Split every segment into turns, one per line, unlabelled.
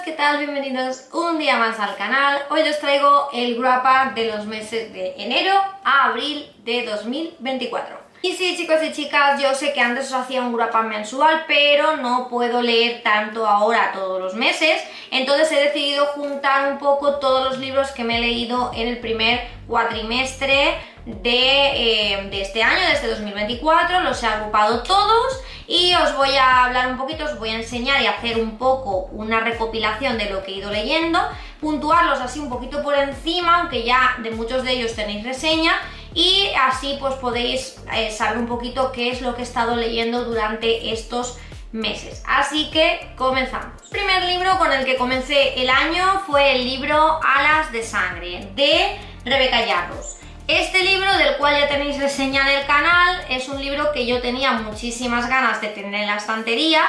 ¿qué tal? Bienvenidos un día más al canal. Hoy os traigo el wrap up de los meses de enero a abril de 2024. Y sí, chicos y chicas, yo sé que antes os hacía un wrap up mensual, pero no puedo leer tanto ahora todos los meses, entonces he decidido juntar un poco todos los libros que me he leído en el primer cuatrimestre de este año, de este 2024, los he agrupado todos y os voy a hablar un poquito, os voy a enseñar y hacer un poco una recopilación de lo que he ido leyendo, puntuarlos así un poquito por encima, aunque ya de muchos de ellos tenéis reseña, y así pues podéis saber un poquito qué es lo que he estado leyendo durante estos meses. Así que comenzamos. El primer libro con el que comencé el año fue el libro Alas de Sangre de Rebecca Yarros. Este libro, del cual ya tenéis reseña en el canal, es un libro que yo tenía muchísimas ganas de tener en la estantería,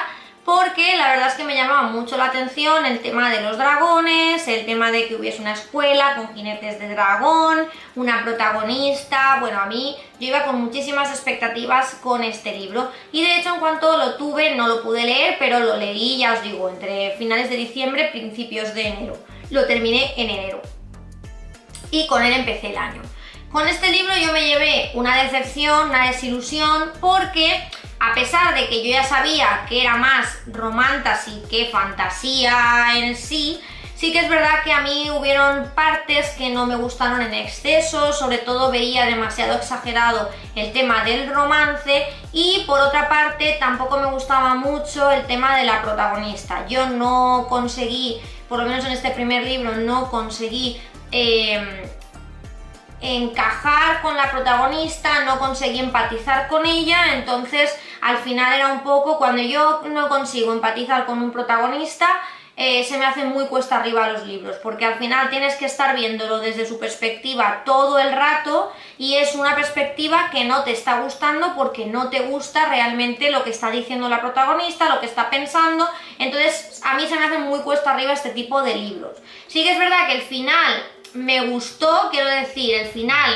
porque la verdad es que me llamaba mucho la atención el tema de los dragones, el tema de que hubiese una escuela con jinetes de dragón, una protagonista. Bueno, a mí yo iba con muchísimas expectativas con este libro y de hecho en cuanto lo tuve no lo pude leer, pero lo leí, ya os digo, entre finales de diciembre, principios de enero. Lo terminé en enero y con él empecé el año. Con este libro yo me llevé una decepción, una desilusión, porque a pesar de que yo ya sabía que era más romantasy que fantasía en sí, sí que es verdad que a mí hubieron partes que no me gustaron en exceso, sobre todo veía demasiado exagerado el tema del romance y por otra parte tampoco me gustaba mucho el tema de la protagonista. Yo no conseguí, por lo menos en este primer libro, no conseguí encajar con la protagonista, no conseguí empatizar con ella, entonces al final era un poco, cuando yo no consigo empatizar con un protagonista, se me hace muy cuesta arriba los libros, porque al final tienes que estar viéndolo desde su perspectiva todo el rato y es una perspectiva que no te está gustando porque no te gusta realmente lo que está diciendo la protagonista, lo que está pensando, entonces a mí se me hace muy cuesta arriba este tipo de libros. Sí que es verdad que el final me gustó, quiero decir, el final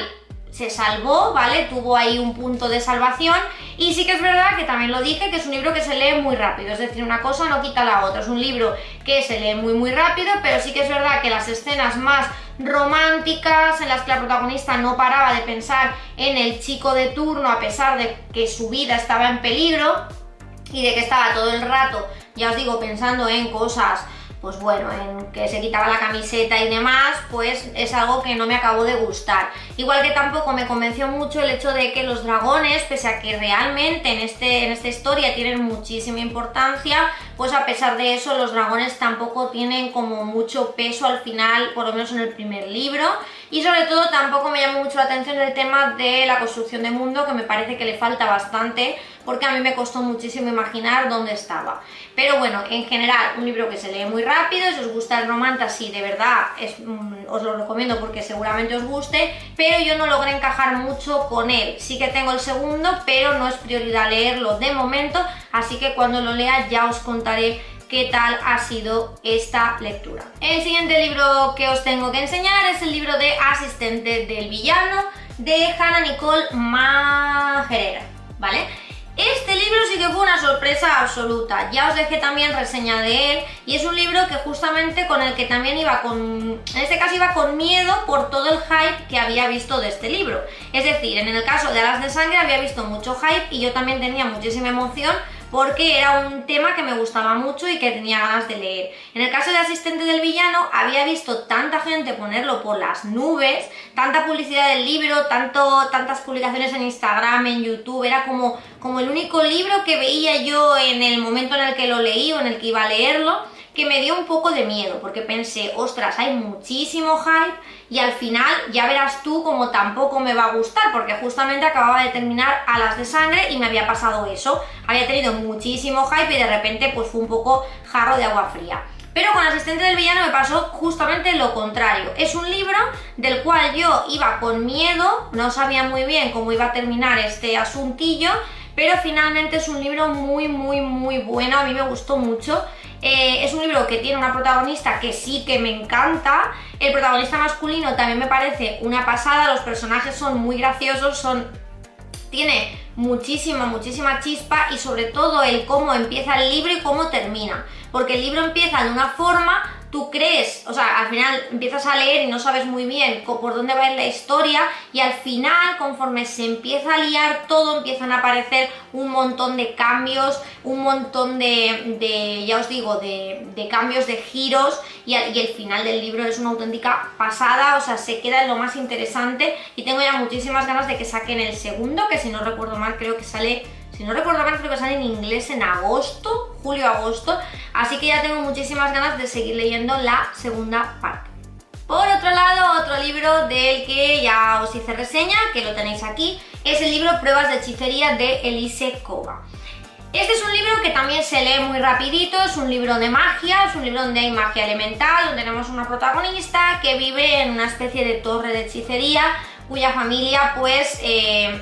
se salvó, ¿vale? Tuvo ahí un punto de salvación y sí que es verdad que también lo dije, que es un libro que se lee muy rápido, es decir, una cosa no quita la otra, es un libro que se lee muy rápido, pero sí que es verdad que las escenas más románticas en las que la protagonista no paraba de pensar en el chico de turno a pesar de que su vida estaba en peligro y de que estaba todo el rato, ya os digo, pensando en cosas, pues bueno, en que se quitaba la camiseta y demás, pues es algo que no me acabó de gustar. Igual que tampoco me convenció mucho el hecho de que los dragones, pese a que realmente en esta historia tienen muchísima importancia, pues a pesar de eso los dragones tampoco tienen como mucho peso al final, por lo menos en el primer libro, y sobre todo tampoco me llamó mucho la atención el tema de la construcción de mundo, que me parece que le falta bastante, porque a mí me costó muchísimo imaginar dónde estaba. Pero bueno, en general, un libro que se lee muy rápido, si os gusta el romantasy, de verdad, os lo recomiendo porque seguramente os guste, pero yo no logré encajar mucho con él. Sí que tengo el segundo, pero no es prioridad leerlo de momento, así que cuando lo lea ya os contaré qué tal ha sido esta lectura. El siguiente libro que os tengo que enseñar es el libro de Asistente del Villano, de Hannah Nicole Magerera, ¿vale? Este libro sí que fue una sorpresa absoluta, ya os dejé también reseña de él y es un libro que justamente con el que también iba en este caso iba con miedo por todo el hype que había visto de este libro. Es decir, en el caso de Alas de Sangre había visto mucho hype y yo también tenía muchísima emoción porque era un tema que me gustaba mucho y que tenía ganas de leer. En el caso de Asistente del Villano había visto tanta gente ponerlo por las nubes, tanta publicidad del libro, tantas publicaciones en Instagram, en YouTube, era como el único libro que veía yo en el momento en el que lo leí o en el que iba a leerlo, que me dio un poco de miedo, porque pensé, ostras, hay muchísimo hype y al final ya verás tú como tampoco me va a gustar, porque justamente acababa de terminar Alas de Sangre y me había pasado eso, había tenido muchísimo hype y de repente pues fue un poco jarro de agua fría. Pero con Asistente del Villano me pasó justamente lo contrario. Es un libro del cual yo iba con miedo, no sabía muy bien cómo iba a terminar este asuntillo, pero finalmente es un libro muy bueno, a mí me gustó mucho. Es un libro que tiene una protagonista que sí que me encanta, el protagonista masculino también me parece una pasada, los personajes son muy graciosos, son tiene muchísima chispa, y sobre todo el cómo empieza el libro y cómo termina, porque el libro empieza de una forma, tú crees, o sea, al final empiezas a leer y no sabes muy bien por dónde va a ir la historia, y al final, conforme se empieza a liar todo, empiezan a aparecer un montón de cambios, un montón de ya os digo, de cambios, de giros, y el final del libro es una auténtica pasada, o sea, se queda en lo más interesante, y tengo ya muchísimas ganas de que saquen el segundo, que si no recuerdo mal creo que sale... Si no recuerdo mal, creo que sale en inglés en agosto, julio-agosto, así que ya tengo muchísimas ganas de seguir leyendo la segunda parte. Por otro lado, otro libro del que ya os hice reseña, que lo tenéis aquí, es el libro Pruebas de hechicería de Elise Kova. Este es un libro que también se lee muy rapidito, es un libro de magia, es un libro donde hay magia elemental, donde tenemos una protagonista que vive en una especie de torre de hechicería, cuya familia, pues,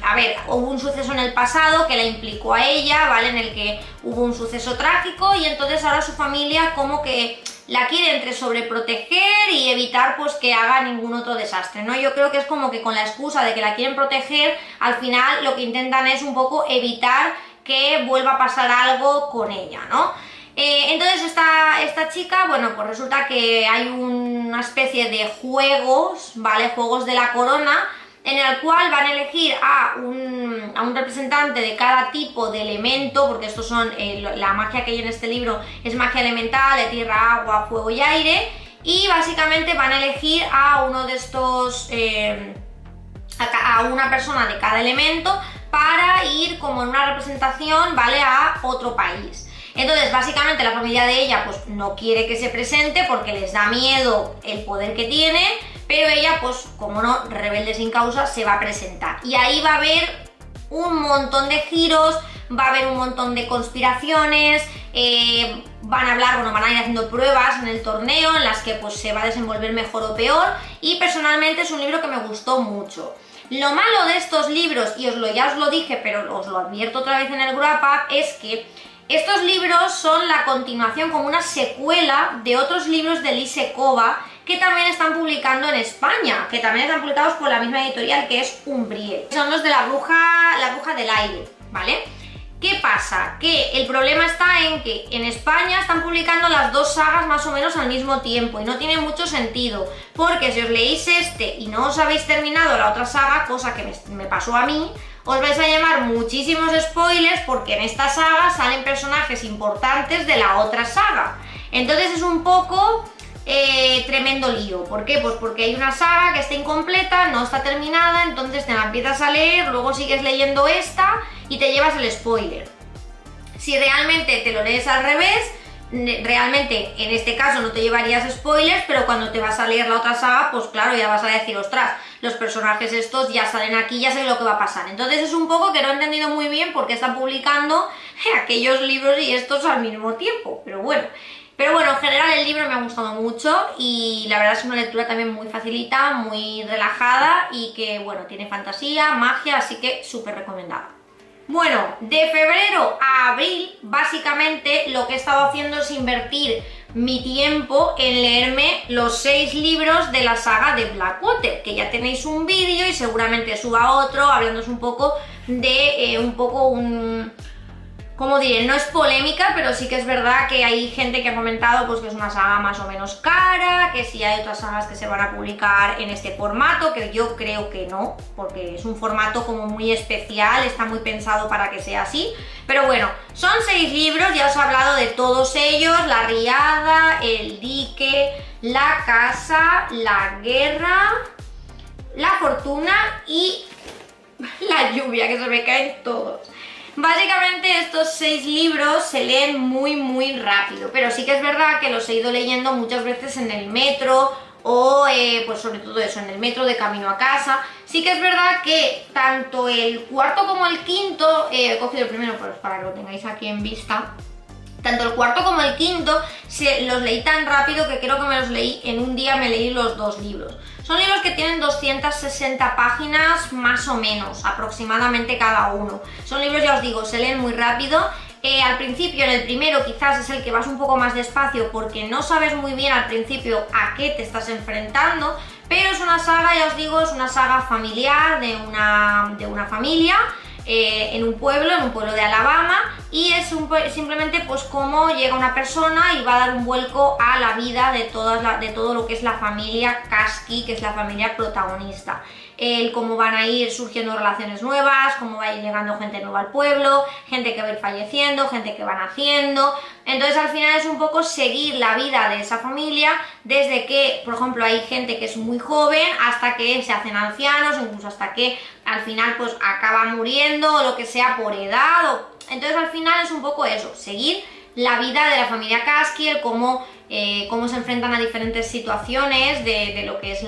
a ver, hubo un suceso en el pasado que la implicó a ella, ¿vale? En el que hubo un suceso trágico, y entonces ahora su familia como que la quiere entre sobreproteger y evitar, pues, que haga ningún otro desastre, ¿no? Yo creo que es como que con la excusa de que la quieren proteger, al final lo que intentan es un poco evitar que vuelva a pasar algo con ella, ¿no? Entonces esta chica, bueno, pues resulta que hay una especie de juegos, ¿vale? Juegos de la corona, en el cual van a elegir a un representante de cada tipo de elemento, porque estos son, la magia que hay en este libro es magia elemental, de tierra, agua, fuego y aire, y básicamente van a elegir a uno de estos, a una persona de cada elemento, para ir como en una representación, ¿vale? A otro país. Entonces, básicamente la familia de ella pues no quiere que se presente porque les da miedo el poder que tiene, pero ella, pues como no, rebelde sin causa, se va a presentar. Y ahí va a haber un montón de giros, va a haber un montón de conspiraciones, van a hablar, bueno, van a ir haciendo pruebas en el torneo en las que pues se va a desenvolver mejor o peor, y personalmente es un libro que me gustó mucho. Lo malo de estos libros, y ya os lo dije, pero os lo advierto otra vez en el wrap up, es que estos libros son la continuación, como una secuela de otros libros de Elise Kova que también están publicando en España, que también están publicados por la misma editorial, que es Umbriel. Son los de la bruja del aire, ¿vale? ¿Qué pasa? Que el problema está en que en España están publicando las dos sagas más o menos al mismo tiempo, y no tiene mucho sentido, porque si os leéis este y no os habéis terminado la otra saga, cosa que me pasó a mí, os vais a llevar muchísimos spoilers, porque en esta saga salen personajes importantes de la otra saga. Entonces es un poco tremendo lío. ¿Por qué? Pues porque hay una saga que está incompleta, no está terminada, entonces te la empiezas a leer, luego sigues leyendo esta y te llevas el spoiler. Si realmente te lo lees al revés, realmente en este caso no te llevarías spoilers, pero cuando te vas a leer la otra saga, pues claro, ya vas a decir, ostras, los personajes estos ya salen aquí, ya sé lo que va a pasar. Entonces es un poco que no he entendido muy bien por qué están publicando aquellos libros y estos al mismo tiempo, pero bueno, en general el libro me ha gustado mucho, y la verdad es una lectura también muy facilita, muy relajada, y que, bueno, tiene fantasía, magia, así que súper recomendada. Bueno, de febrero a abril, básicamente lo que he estado haciendo es invertir mi tiempo en leerme los 6 libros de la saga de Blackwater, que ya tenéis un vídeo y seguramente suba otro hablándoos un poco de ¿cómo diré? No es polémica, pero sí que es verdad que hay gente que ha comentado pues que es una saga más o menos cara, que sí hay otras sagas que se van a publicar en este formato, que yo creo que no, porque es un formato como muy especial, está muy pensado para que sea así. Pero bueno, son 6 libros, ya os he hablado de todos ellos: La Riada, El Dique, La Casa, La Guerra, La Fortuna y La Lluvia, que se me caen todos. Básicamente estos 6 libros se leen muy rápido, pero sí que es verdad que los he ido leyendo muchas veces en el metro, o pues sobre todo eso, en el metro de camino a casa. Sí que es verdad que tanto el cuarto como el quinto, he cogido el primero pues para que lo tengáis aquí en vista, tanto el cuarto como el quinto los leí tan rápido que creo que me los leí en un día, me leí los 2 libros. Son libros que tienen 260 páginas más o menos, aproximadamente cada uno. Son libros, ya os digo, se leen muy rápido. Al principio, en el primero, quizás es el que vas un poco más despacio porque no sabes muy bien al principio a qué te estás enfrentando, pero es una saga, ya os digo, es una saga familiar de una familia en un pueblo de Alabama, y es simplemente pues cómo llega una persona y va a dar un vuelco a la vida de todo lo que es la familia Kasky, que es la familia protagonista. Cómo van a ir surgiendo relaciones nuevas, cómo va a ir llegando gente nueva al pueblo, gente que va a ir falleciendo, gente que va naciendo. Entonces al final es un poco seguir la vida de esa familia desde que, por ejemplo, hay gente que es muy joven hasta que se hacen ancianos, incluso hasta que al final pues acaba muriendo o lo que sea por edad. Entonces al final es un poco eso, seguir la vida de la familia Kasky, el cómo se enfrentan a diferentes situaciones de lo que es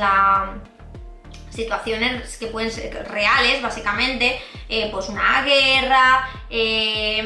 situaciones que pueden ser reales, básicamente, pues una guerra,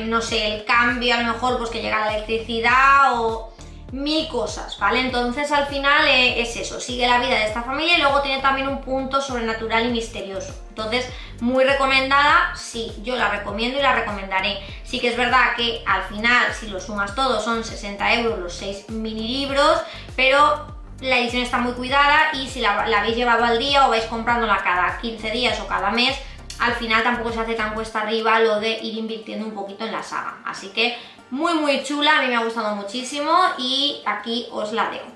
no sé, el cambio a lo mejor pues que llega la electricidad o mil cosas, ¿vale? Entonces al final es eso, sigue la vida de esta familia y luego tiene también un punto sobrenatural y misterioso. Entonces, muy recomendada, sí, yo la recomiendo y la recomendaré. Sí que es verdad que al final, si lo sumas todo, son 60 € los 6 mini libros, pero la edición está muy cuidada y si la habéis llevado al día o vais comprándola cada 15 días o cada mes, al final tampoco se hace tan cuesta arriba lo de ir invirtiendo un poquito en la saga. Así que muy chula, a mí me ha gustado muchísimo y aquí os la dejo.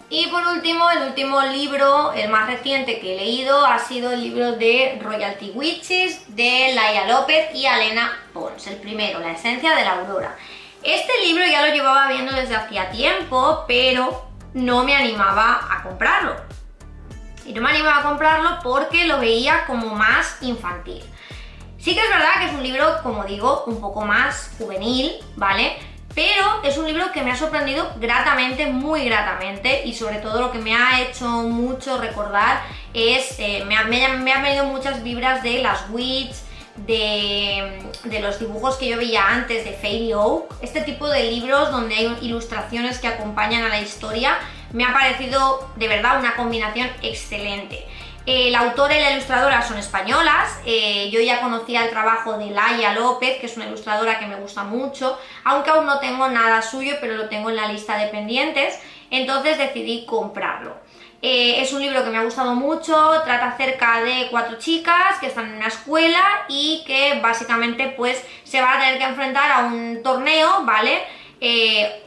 Y por último, el último libro, el más reciente que he leído, ha sido el libro de Royalty Witches de Laia López y Alena Pons, el primero, La esencia de la aurora. Este libro ya lo llevaba viendo desde hacía tiempo, pero no me animaba a comprarlo. Y no me animaba a comprarlo porque lo veía como más infantil. Sí que es verdad que es un libro, como digo, un poco más juvenil, ¿vale? Pero es un libro que me ha sorprendido gratamente, muy gratamente, y sobre todo lo que me ha hecho mucho recordar es, me han venido muchas vibras de las Witch, de los dibujos que yo veía antes de Fairy Oak. Este tipo de libros donde hay ilustraciones que acompañan a la historia me ha parecido de verdad una combinación excelente. El autor y la ilustradora son españolas, yo ya conocía el trabajo de Laia López, que es una ilustradora que me gusta mucho, aunque aún no tengo nada suyo, pero lo tengo en la lista de pendientes, entonces decidí comprarlo. Es un libro que me ha gustado mucho, trata acerca de 4 chicas que están en una escuela y que básicamente pues se van a tener que enfrentar a un torneo, ¿vale?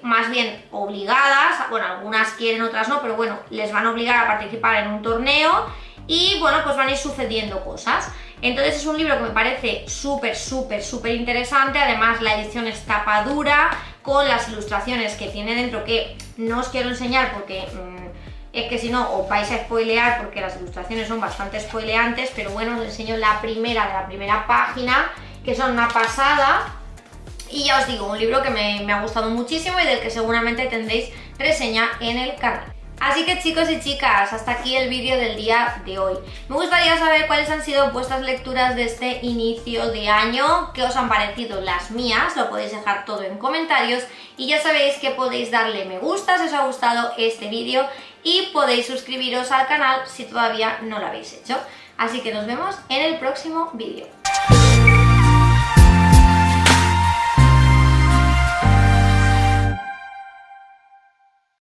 Más bien obligadas, bueno, algunas quieren, otras no, pero bueno, les van a obligar a participar en un torneo y bueno, pues van a ir sucediendo cosas. Entonces es un libro que me parece súper interesante, además la edición es tapa dura, con las ilustraciones que tiene dentro, que no os quiero enseñar porque es que si no os vais a spoilear porque las ilustraciones son bastante spoileantes, pero bueno, os enseño la primera página, que son una pasada. Y ya os digo, un libro que me ha gustado muchísimo y del que seguramente tendréis reseña en el canal. Así que chicos y chicas, hasta aquí el vídeo del día de hoy. Me gustaría saber cuáles han sido vuestras lecturas de este inicio de año, qué os han parecido las mías, lo podéis dejar todo en comentarios y ya sabéis que podéis darle me gusta si os ha gustado este vídeo y podéis suscribiros al canal si todavía no lo habéis hecho. Así que nos vemos en el próximo vídeo.